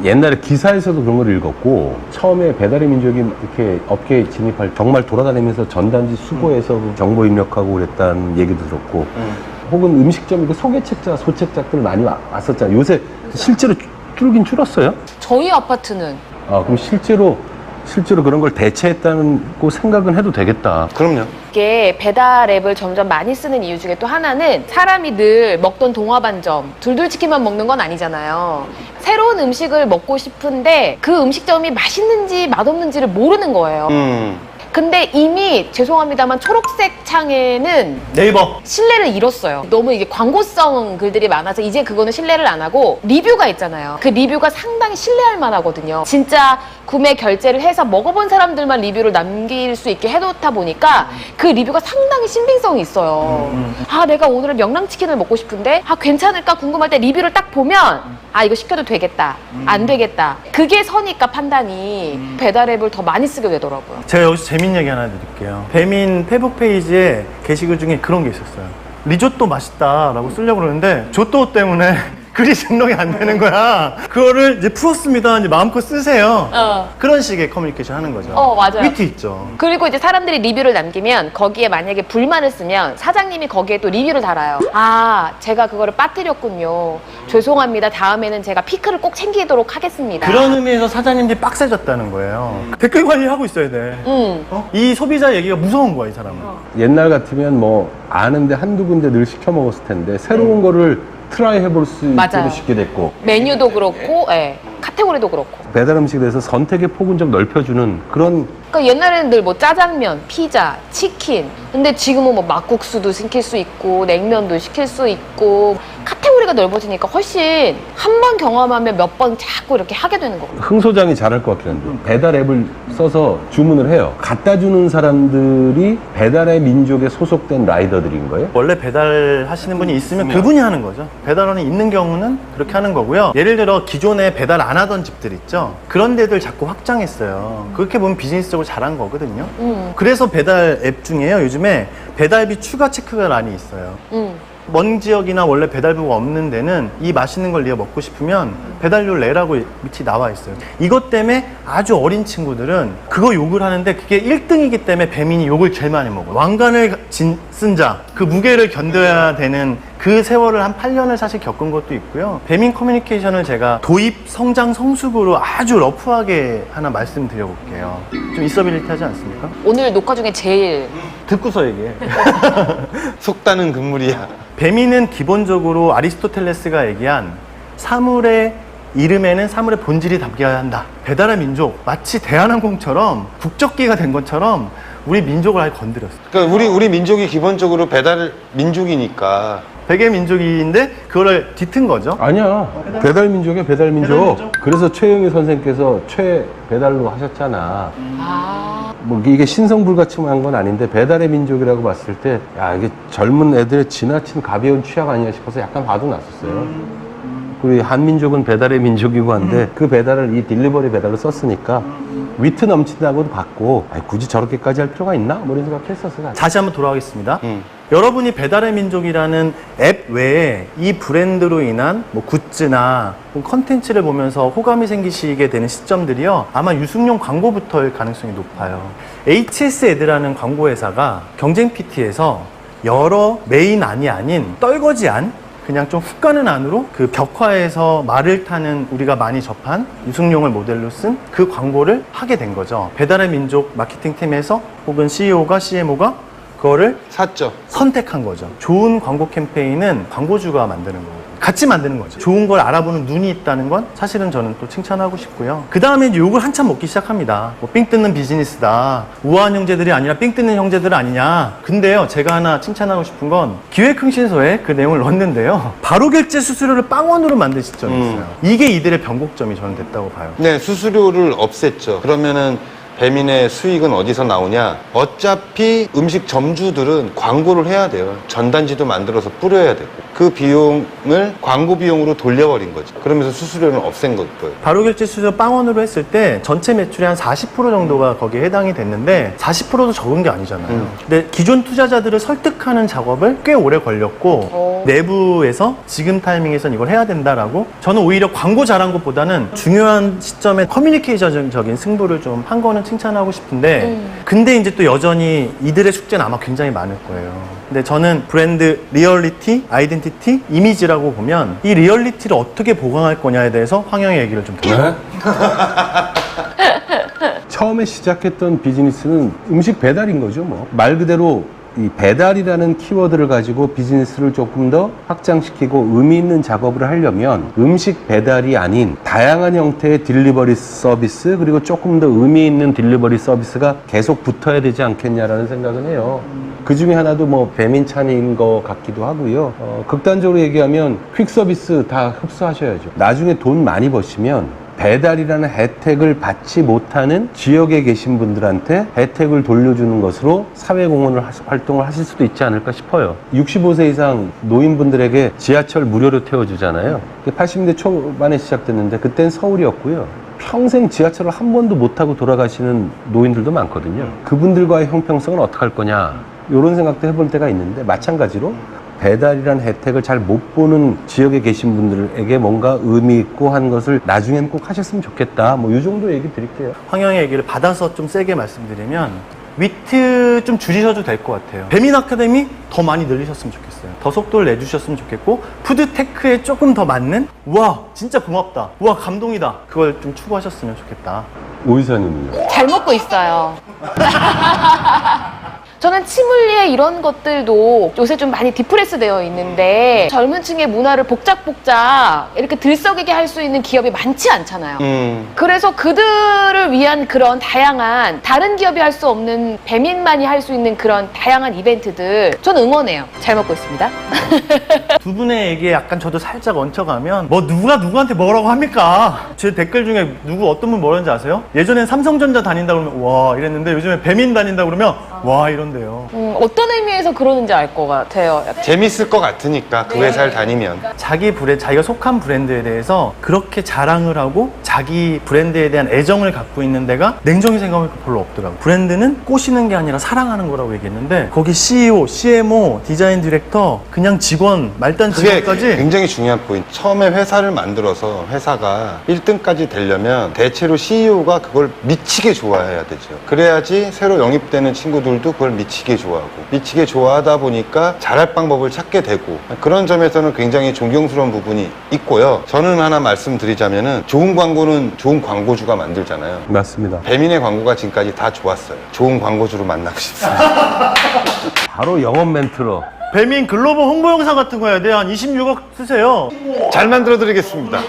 옛날에 기사에서도 그런 걸 읽었고, 처음에 배달의 민족이 이렇게 업계에 진입할 정말 돌아다니면서 전단지 수거해서 그 정보 입력하고 그랬다는 얘기도 들었고, 혹은 음식점 그 소개책자, 소책자들 많이 왔었잖아요. 요새 실제로 줄긴 줄었어요? 저희 아파트는 그럼 실제로 그런 걸 대체했다고 생각은 해도 되겠다. 그럼요. 이게 배달 앱을 점점 많이 쓰는 이유 중에 또 하나는 사람이 늘 먹던 동화반점, 둘둘치킨만 먹는 건 아니잖아요. 새로운 음식을 먹고 싶은데 그 음식점이 맛있는지 맛없는지를 모르는 거예요. 근데 이미 죄송합니다만 초록색 창에는 네이버 신뢰를 잃었어요. 너무 이게 광고성 글들이 많아서 이제 그거는 신뢰를 안 하고 리뷰가 있잖아요. 그 리뷰가 상당히 신뢰할 만하거든요. 진짜 구매 결제를 해서 먹어본 사람들만 리뷰를 남길 수 있게 해놓다 보니까 그 리뷰가 상당히 신빙성이 있어요. 아, 내가 오늘은 명랑치킨을 먹고 싶은데 괜찮을까 궁금할 때 리뷰를 딱 보면 이거 시켜도 되겠다, 안 되겠다. 그게 서니까 판단이 배달 앱을 더 많이 쓰게 되더라고요. 제가 여기서 재밌는 얘기 하나 드릴게요. 배민 페북 페이지에 게시글 중에 그런 게 있었어요. 리조또 맛있다라고 쓰려고 그러는데 조또 때문에 글이 등록이 안 되는 거야. 그거를 이제 풀었습니다. 이제 마음껏 쓰세요. 그런 식의 커뮤니케이션 하는 거죠. 맞아요. 위트 있죠. 그리고 이제 사람들이 리뷰를 남기면 거기에 만약에 불만을 쓰면 사장님이 거기에 또 리뷰를 달아요. 제가 그거를 빠뜨렸군요. 죄송합니다. 다음에는 제가 피크를 꼭 챙기도록 하겠습니다. 그런 의미에서 사장님들이 빡세졌다는 거예요. 댓글 관리하고 있어야 돼. 이 소비자 얘기가 무서운 거야, 이 사람은. 옛날 같으면 뭐 아는데 한두 군데 늘 시켜 먹었을 텐데 새로운 거를 트라이 해볼 수 있게 쉽게 됐고, 메뉴도 그렇고 카테고리도 그렇고 배달 음식에 대해서 선택의 폭은 좀 넓혀주는 그런. 그러니까 옛날에는 늘 뭐 짜장면, 피자, 치킨. 근데 지금은 뭐 막국수도 시킬 수 있고 냉면도 시킬 수 있고 카테고리가 넓어지니까 훨씬 한 번 경험하면 몇 번 자꾸 이렇게 하게 되는 거거든요. 흥 소장이 잘할 것 같긴 한데 배달 앱을 써서 주문을 해요. 갖다 주는 사람들이 배달의 민족에 소속된 라이더들인 거예요? 원래 배달하시는 분이 있으면 그분이 하는 거죠. 배달원이 있는 경우는 그렇게 하는 거고요. 예를 들어 기존에 배달 안 하던 집들 있죠. 그런 데들 자꾸 확장했어요. 그렇게 보면 비즈니스적으로 잘한 거거든요. 그래서 배달 앱 중에요. 요즘에 배달비 추가 체크가 많이 있어요. 먼 지역이나 원래 배달부가 없는 데는 이 맛있는 걸 네가 먹고 싶으면 배달료 내라고 밑이 나와 있어요. 이것 때문에 아주 어린 친구들은 그거 욕을 하는데 그게 1등이기 때문에 배민이 욕을 제일 많이 먹어요. 왕관을 쓴 자, 그 무게를 견뎌야 되는 그 세월을 한 8년을 사실 겪은 것도 있고요. 배민 커뮤니케이션을 제가 도입 성장 성숙으로 아주 러프하게 하나 말씀드려볼게요. 좀 있어빌리티하지 않습니까? 오늘 녹화 중에 제일 듣고서 얘기해. 속다는 금물이야. 배민은 기본적으로 아리스토텔레스가 얘기한 사물의 이름에는 사물의 본질이 담겨야 한다. 배달의 민족, 마치 대한항공처럼 국적기가 된 것처럼 우리 민족을 아예 건드렸어요. 그러니까 우리 민족이 기본적으로 배달 민족이니까. 백의 민족인데 그거를 뒤튼 거죠. 아니야. 배달 민족이야, 배달 민족. 그래서 최영희 선생님께서 최배달로 하셨잖아. 뭐 이게 신성불가침한 건 아닌데 배달의 민족이라고 봤을 때 이게 젊은 애들의 지나친 가벼운 취약 아니야 싶어서 약간 화도 났었어요. 우리 한민족은 배달의 민족이고 한데 그 배달을 이 딜리버리 배달로 썼으니까 위트 넘친다고도 봤고 굳이 저렇게까지 할 필요가 있나? 뭐 이런 생각했었어요. 다시 한번 돌아가겠습니다. 여러분이 배달의 민족이라는 앱 외에 이 브랜드로 인한 뭐 굿즈나 컨텐츠를 보면서 호감이 생기시게 되는 시점들이요, 아마 유승용 광고부터일 가능성이 높아요. HS애드라는 광고회사가 경쟁 PT에서 여러 메인 안이 아닌 떨거지안, 그냥 좀 훅 가는 안으로 그 벽화에서 말을 타는 우리가 많이 접한 유승용을 모델로 쓴 그 광고를 하게 된 거죠. 배달의 민족 마케팅팀에서 혹은 CEO가 CMO가 그거를 샀죠. 선택한 거죠. 좋은 광고 캠페인은 광고주가 만드는 거거든요. 같이 만드는 거죠. 좋은 걸 알아보는 눈이 있다는 건 사실은 저는 또 칭찬하고 싶고요. 그 다음에 욕을 한참 먹기 시작합니다. 뭐 삥 뜯는 비즈니스다, 우아한 형제들이 아니라 삥 뜯는 형제들 아니냐. 근데요, 제가 하나 칭찬하고 싶은 건 기획흥신서에 그 내용을 넣었는데요, 바로 결제 수수료를 빵원으로 만든 시점이 있어요. 이게 이들의 변곡점이 저는 됐다고 봐요. 네, 수수료를 없앴죠. 그러면은 배민의 수익은 어디서 나오냐? 어차피 음식 점주들은 광고를 해야 돼요. 전단지도 만들어서 뿌려야 되고. 그 비용을 광고 비용으로 돌려버린 거죠. 그러면서 수수료는 없앤 거예요. 바로결제 수수료 빵원으로 했을 때 전체 매출의 한 40% 정도가 거기에 해당이 됐는데 40%도 적은 게 아니잖아요. 근데 기존 투자자들을 설득하는 작업을 꽤 오래 걸렸고 내부에서 지금 타이밍에선 이걸 해야 된다라고 저는 오히려 광고 잘한 것보다는 중요한 시점에 커뮤니케이션적인 승부를 좀 한 거는 칭찬하고 싶은데 근데 이제 또 여전히 이들의 숙제는 아마 굉장히 많을 거예요. 근데 저는 브랜드 리얼리티, 아이덴티티, 이미지라고 보면 이 리얼리티를 어떻게 보강할 거냐에 대해서 황영의 얘기를 좀 들어요. 처음에 시작했던 비즈니스는 음식 배달인 거죠, 뭐. 말 그대로 이 배달이라는 키워드를 가지고 비즈니스를 조금 더 확장시키고 의미 있는 작업을 하려면 음식 배달이 아닌 다양한 형태의 딜리버리 서비스 그리고 조금 더 의미 있는 딜리버리 서비스가 계속 붙어야 되지 않겠냐라는 생각은 해요. 그 중에 하나도 뭐 배민찬인 것 같기도 하고요. 극단적으로 얘기하면 퀵 서비스 다 흡수하셔야죠. 나중에 돈 많이 버시면 배달이라는 혜택을 받지 못하는 지역에 계신 분들한테 혜택을 돌려주는 것으로 사회공헌을 활동을 하실 수도 있지 않을까 싶어요. 65세 이상 노인분들에게 지하철 무료로 태워주잖아요. 80년대 초반에 시작됐는데 그땐 서울이었고요. 평생 지하철을 한 번도 못 타고 돌아가시는 노인들도 많거든요. 그분들과의 형평성은 어떻게 할 거냐 이런 생각도 해볼 때가 있는데 마찬가지로 배달이라는 혜택을 잘 못 보는 지역에 계신 분들에게 뭔가 의미 있고 한 것을 나중엔 꼭 하셨으면 좋겠다. 뭐 이 정도 얘기 드릴게요. 황영의 얘기를 받아서 좀 세게 말씀드리면 위트 좀 줄이셔도 될 것 같아요. 배민 아카데미 더 많이 늘리셨으면 좋겠어요. 더 속도를 내주셨으면 좋겠고 푸드테크에 조금 더 맞는 와 진짜 고맙다. 와 감동이다. 그걸 좀 추구하셨으면 좋겠다. 오 이사님은요? 잘 먹고 있어요. 저는 치물리에 이런 것들도 요새 좀 많이 디프레스 되어 있는데 젊은 층의 문화를 복작복작 이렇게 들썩이게 할 수 있는 기업이 많지 않잖아요. 그래서 그들을 위한 그런 다양한 다른 기업이 할 수 없는 배민만이 할 수 있는 그런 다양한 이벤트들 저는 응원해요. 잘 먹고 있습니다. 두 분의 얘기에 약간 저도 살짝 얹혀가면 뭐 누가 누구한테 뭐라고 합니까? 제 댓글 중에 누구 어떤 분 뭐라는지 아세요? 예전엔 삼성전자 다닌다 그러면 와 이랬는데 요즘에 배민 다닌다 그러면 와 이런데요. 어떤 의미에서 그러는지 알 것 같아요. 재밌을 것 같으니까 그 회사를 다니면. 자기 브랜드, 자기가 속한 브랜드에 대해서 그렇게 자랑을 하고 자기 브랜드에 대한 애정을 갖고 있는 데가 냉정히 생각해보니까 별로 없더라고요. 브랜드는 꼬시는 게 아니라 사랑하는 거라고 얘기했는데 거기 CEO, CMO, 디자인 디렉터, 그냥 직원, 말단 그게 직원까지 굉장히 중요한 포인트. 처음에 회사를 만들어서 회사가 1등까지 되려면 대체로 CEO가 그걸 미치게 좋아해야 되죠. 그래야지 새로 영입되는 친구들도 그걸 미치게 좋아하고 미치게 좋아하다 보니까 잘할 방법을 찾게 되고 그런 점에서는 굉장히 존경스러운 부분이 있고요. 저는 하나 말씀드리자면은 좋은 광고는 좋은 광고주가 만들잖아요. 맞습니다. 배민의 광고가 지금까지 다 좋았어요. 좋은 광고주로 만나고 싶습니다. 바로 영업 멘트로. 배민 글로벌 홍보 영상 같은 거 해야 돼. 한 26억 쓰세요. 잘 만들어 드리겠습니다.